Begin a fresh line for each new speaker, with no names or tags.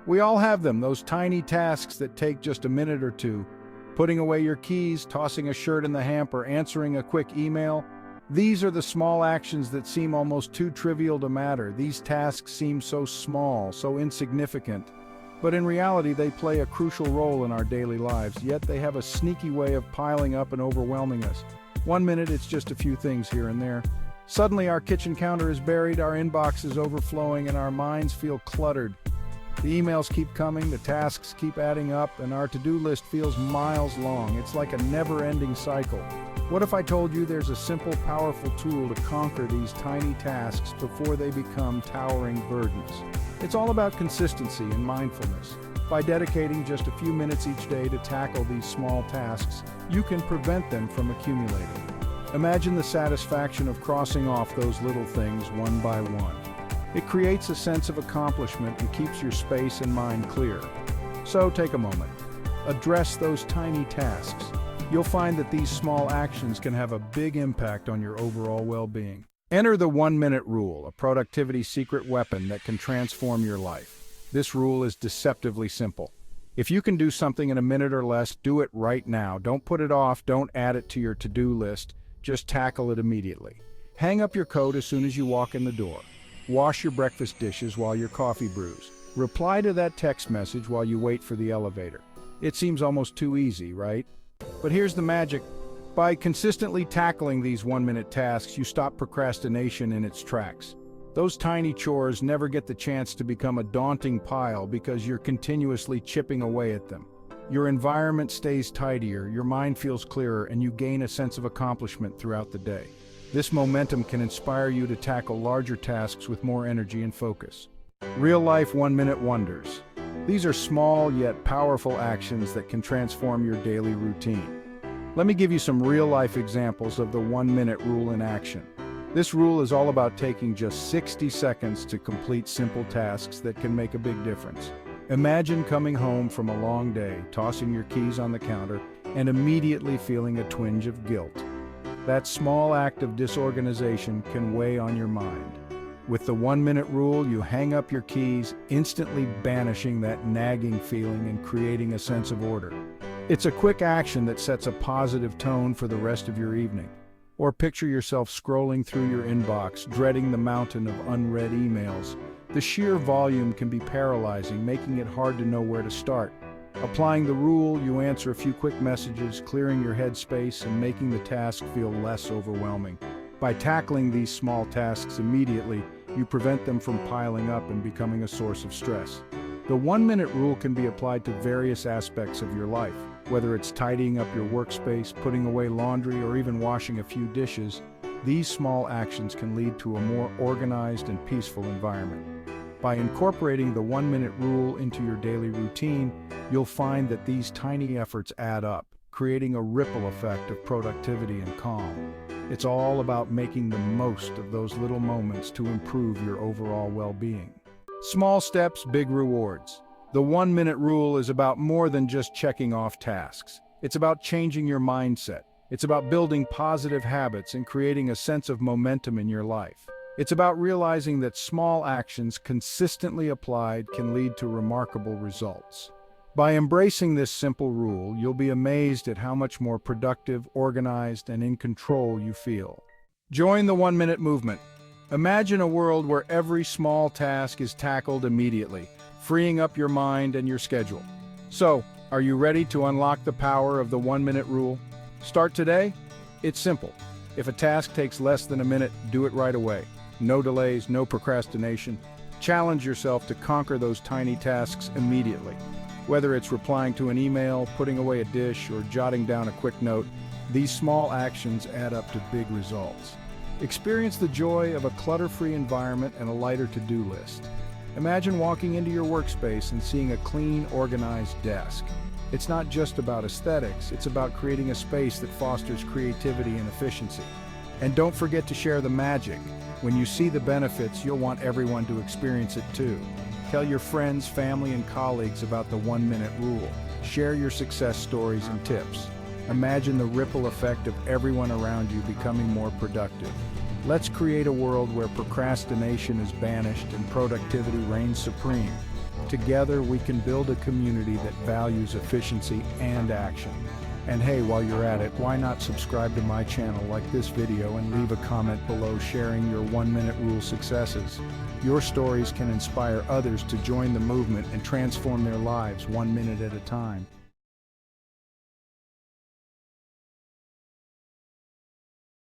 We all have them, those tiny tasks that take just a minute or two. Putting away your keys, tossing a shirt in the hamper, answering a quick email. These are the small actions that seem almost too trivial to matter. These tasks seem so small, so insignificant. But in reality, they play a crucial role in our daily lives, yet they have a sneaky way of piling up and overwhelming us. 1 minute, it's just a few things here and there. Suddenly, our kitchen counter is buried, our inbox is overflowing, and our minds feel cluttered. The emails keep coming, the tasks keep adding up, and our to-do list feels miles long. It's like a never-ending cycle. What if I told you there's a simple, powerful tool to conquer these tiny tasks before they become towering burdens? It's all about consistency and mindfulness. By dedicating just a few minutes each day to tackle these small tasks, you can prevent them from accumulating. Imagine the satisfaction of crossing off those little things one by one. It creates a sense of accomplishment and keeps your space and mind clear. So take a moment. Address those tiny tasks. You'll find that these small actions can have a big impact on your overall well-being. Enter the 1-minute rule, a productivity secret weapon that can transform your life. This rule is deceptively simple. If you can do something in a minute or less, do it right now. Don't put it off, don't add it to your to-do list, just tackle it immediately. Hang up your coat as soon as you walk in the door. Wash your breakfast dishes while your coffee brews. Reply to that text message while you wait for the elevator. It seems almost too easy, right? But here's the magic. By consistently tackling these 1-minute tasks, you stop procrastination in its tracks. Those tiny chores never get the chance to become a daunting pile because you're continuously chipping away at them. Your environment stays tidier, your mind feels clearer, and you gain a sense of accomplishment throughout the day. This momentum can inspire you to tackle larger tasks with more energy and focus. Real-life 1-minute wonders. These are small yet powerful actions that can transform your daily routine. Let me give you some real-life examples of the 1-minute rule in action. This rule is all about taking just 60 seconds to complete simple tasks that can make a big difference. Imagine coming home from a long day, tossing your keys on the counter, and immediately feeling a twinge of guilt. That small act of disorganization can weigh on your mind. With the 1-minute rule, you hang up your keys, instantly banishing that nagging feeling and creating a sense of order. It's a quick action that sets a positive tone for the rest of your evening. Or picture yourself scrolling through your inbox, dreading the mountain of unread emails. The sheer volume can be paralyzing, making it hard to know where to start. Applying the rule, you answer a few quick messages, clearing your headspace and making the task feel less overwhelming. By tackling these small tasks immediately, you prevent them from piling up and becoming a source of stress. The 1-minute rule can be applied to various aspects of your life. Whether it's tidying up your workspace, putting away laundry, or even washing a few dishes, these small actions can lead to a more organized and peaceful environment. By incorporating the 1-minute rule into your daily routine, you'll find that these tiny efforts add up, creating a ripple effect of productivity and calm. It's all about making the most of those little moments to improve your overall well-being. Small steps, big rewards. The 1-minute rule is about more than just checking off tasks. It's about changing your mindset. It's about building positive habits and creating a sense of momentum in your life. It's about realizing that small actions consistently applied can lead to remarkable results. By embracing this simple rule, you'll be amazed at how much more productive, organized, and in control you feel. Join the 1-minute movement. Imagine a world where every small task is tackled immediately, freeing up your mind and your schedule. So, are you ready to unlock the power of the 1-minute rule? Start today? It's simple. If a task takes less than a minute, do it right away. No delays, no procrastination. Challenge yourself to conquer those tiny tasks immediately. Whether it's replying to an email, putting away a dish, or jotting down a quick note, these small actions add up to big results. Experience the joy of a clutter-free environment and a lighter to-do list. Imagine walking into your workspace and seeing a clean, organized desk. It's not just about aesthetics, it's about creating a space that fosters creativity and efficiency. And don't forget to share the magic. When you see the benefits, you'll want everyone to experience it too. Tell your friends, family, and colleagues about the 1-minute rule. Share your success stories and tips. Imagine the ripple effect of everyone around you becoming more productive. Let's create a world where procrastination is banished and productivity reigns supreme. Together, we can build a community that values efficiency and action. And hey, while you're at it, why not subscribe to my channel, like this video, and leave a comment below sharing your 1-minute rule successes. Your stories can inspire others to join the movement and transform their lives 1 minute at a time.